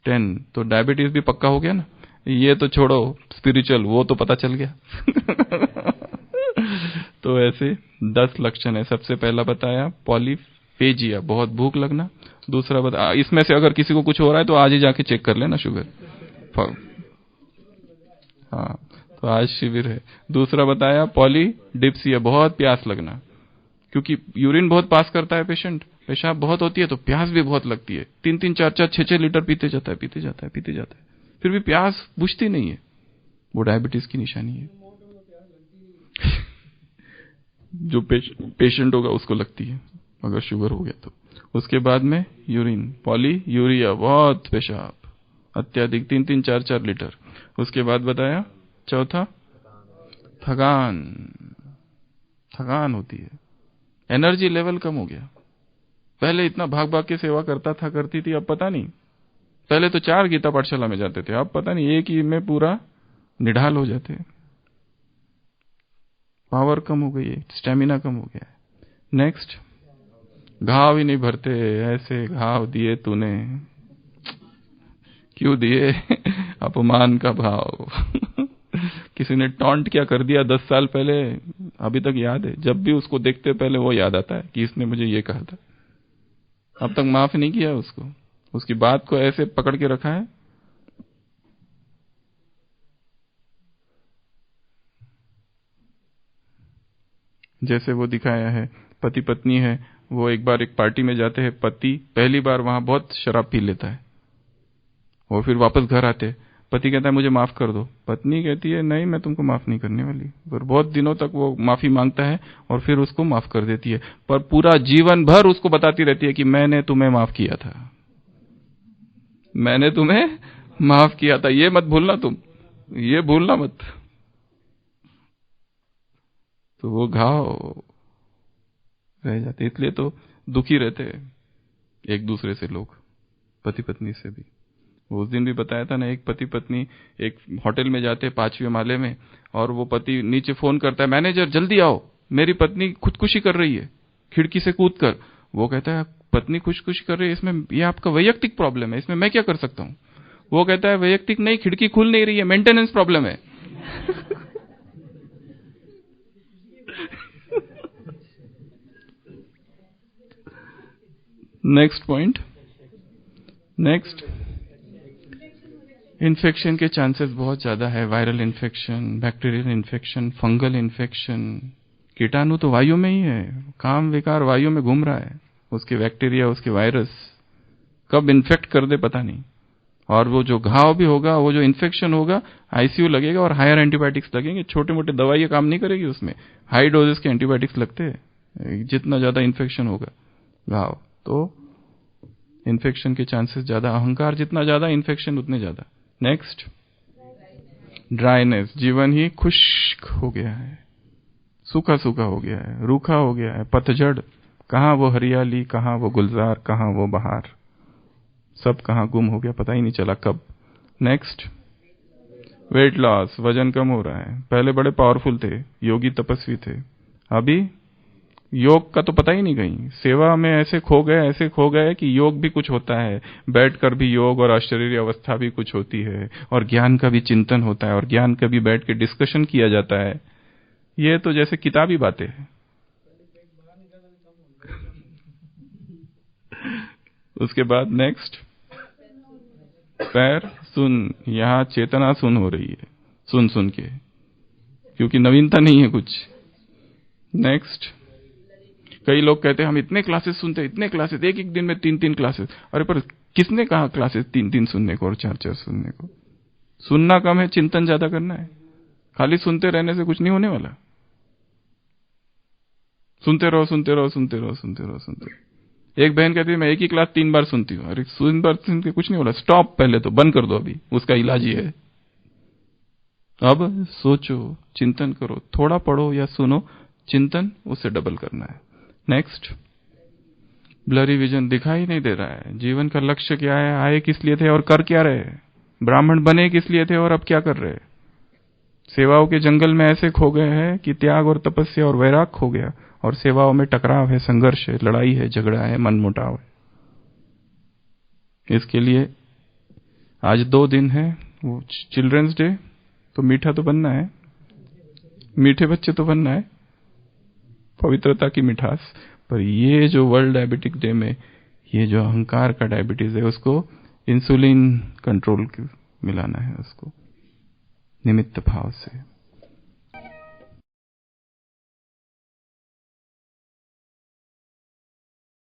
S1: 10। तो डायबिटीज भी पक्का हो गया ना। ये तो छोड़ो स्पिरिचुअल, वो तो पता चल गया। तो ऐसे 10 लक्षण है। सबसे पहला बताया पॉलीफेजिया, बहुत भूख लगना। दूसरा बता, इसमें से अगर किसी को कुछ हो रहा है तो आज ही जाके चेक कर लेना शुगर। हाँ, तो आज शिविर है। दूसरा बताया पॉलीडिप्सिया, बहुत प्यास लगना, क्योंकि यूरिन बहुत पास करता है पेशेंट, पेशाब बहुत होती है तो प्यास भी बहुत लगती है। 3-3, 4-4, 6-6 लीटर पीते जाता है, फिर भी प्यास बुझती नहीं है। वो डायबिटीज की निशानी है। जो पेशेंट होगा उसको लगती है अगर शुगर हो गया तो। उसके बाद में यूरिन, पॉलीयूरिया, बहुत पेशाब अत्याधिक, 3-3, 4-4 लीटर। उसके बाद बताया चौथा थकान होती है, एनर्जी लेवल कम हो गया। पहले इतना भाग भाग के सेवा करती थी, अब पता नहीं। पहले तो 4 गीता पाठशाला में जाते थे, अब पता नहीं एक ही में पूरा निढाल हो जाते। पावर कम हो गई है, स्टेमिना कम हो गया है। नेक्स्ट, घाव ही नहीं भरते। ऐसे घाव दिए तूने, क्यों दिए? अपमान का भाव। किसी ने टॉन्ट क्या कर दिया 10 साल पहले, अभी तक याद है। जब भी उसको देखते पहले वो याद आता है कि इसने मुझे ये कहा था। अब तक माफ नहीं किया उसको, उसकी बात को ऐसे पकड़ के रखा है। जैसे वो दिखाया है, पति पत्नी है, वो एक बार एक पार्टी में जाते हैं। पति पहली बार वहां बहुत शराब पी लेता है और फिर वापस घर आते। पति कहता है मुझे माफ कर दो। पत्नी कहती है नहीं, मैं तुमको माफ नहीं करने वाली। पर बहुत दिनों तक वो माफी मांगता है और फिर उसको माफ कर देती है, पर पूरा जीवन भर उसको बताती रहती है कि मैंने तुम्हें माफ किया था, मैंने तुम्हें माफ किया था। ये मत भूलना, तुम ये भूलना मत। तो वो घाव रह जाते, इसलिए तो दुखी रहते एक दूसरे से लोग, पति पत्नी से भी। उस दिन भी बताया था ना, एक पति पत्नी एक होटल में जाते 5वें माले में, और वो पति नीचे फोन करता है, मैनेजर जल्दी आओ, मेरी पत्नी खुदकुशी कर रही है खिड़की से कूदकर। वो कहता है पत्नी खुदकुशी कर रही है, इसमें ये आपका वैयक्तिक प्रॉब्लम है, इसमें मैं क्या कर सकता हूं? वो कहता है वैयक्तिक नहीं, खिड़की खुल नहीं रही है, मेंटेनेंस प्रॉब्लम है। नेक्स्ट पॉइंट, नेक्स्ट, इन्फेक्शन के चांसेस बहुत ज्यादा है। Viral infection, bacterial infection, fungal infection. कीटाणु तो वायु में ही है, काम विकार वायु में घूम रहा है। उसके बैक्टीरिया, उसके वायरस कब इन्फेक्ट कर दे पता नहीं। और वो जो घाव भी होगा, वो जो इन्फेक्शन होगा, आईसीयू लगेगा और हायर एंटीबायोटिक्स लगेंगे। छोटे मोटे दवाइयां काम नहीं करेगी उसमें, हाई डोजेस के एंटीबायोटिक्स लगते हैं जितना ज्यादा इन्फेक्शन होगा घाव। तो इन्फेक्शन के चांसेस ज्यादा। अहंकार जितना ज्यादा, इन्फेक्शन उतने ज्यादा। नेक्स्ट, ड्राइनेस, जीवन ही खुश्क हो गया है, सूखा सूखा हो गया है, रूखा हो गया है। पतझड़, कहां वो हरियाली, कहां वो गुलजार, कहां वो बहार, सब कहां गुम हो गया, पता ही नहीं चला कब। नेक्स्ट, वेट लॉस, वजन कम हो रहा है। पहले बड़े पावरफुल थे, योगी तपस्वी थे, अभी योग का तो पता ही नहीं। कहीं सेवा में ऐसे खो गए कि योग भी कुछ होता है, बैठकर भी योग, और अशरीरी अवस्था भी कुछ होती है, और ज्ञान का भी चिंतन होता है, और ज्ञान का भी बैठ के डिस्कशन किया जाता है। ये तो जैसे किताबी बातें हैं। उसके बाद नेक्स्ट, पैर सुन, यहां चेतना सुन हो रही है, सुन सुन के, क्योंकि नवीनता नहीं है कुछ। नेक्स्ट, कई लोग कहते हैं हम इतने क्लासेस सुनते हैं, इतने क्लासेस, एक दिन में 3-3 क्लासेस। अरे पर किसने कहा क्लासेस 3-3 सुनने को और 4-4 सुनने को? सुनना कम है, चिंतन ज्यादा करना है। खाली सुनते रहने से कुछ नहीं होने वाला। सुनते रहो, सुनते रहो, सुनते रहो, सुनते रहो, सुनते रहो। एक बहन कहती है मैं एक ही क्लास 3 बार सुनती हूँ। अरे 3 बार सुन के कुछ नहीं हो रहा, स्टॉप, पहले तो बंद कर दो, अभी उसका इलाज ही है। अब सोचो, चिंतन करो, थोड़ा पढ़ो या सुनो, चिंतन उससे डबल करना है। नेक्स्ट, ब्लरी विजन, दिखाई नहीं दे रहा है। जीवन का लक्ष्य क्या है, आए किस लिए थे और कर क्या रहे। ब्राह्मण बने किस लिए थे और अब क्या कर रहे। सेवाओं के जंगल में ऐसे खो गए हैं कि त्याग और तपस्या और वैराग खो गया, और सेवाओं में टकराव है, संघर्ष है, लड़ाई है, झगड़ा है, मनमुटाव है। इसके लिए आज 2 दिन है, वो चिल्ड्रंस डे, तो मीठा तो बनना है, मीठे बच्चे तो बनना है, पवित्रता की मिठास। पर ये जो वर्ल्ड डायबिटिक डे में ये जो अहंकार का डायबिटीज है, उसको इंसुलिन कंट्रोल मिलाना है, उसको निमित्त भाव से।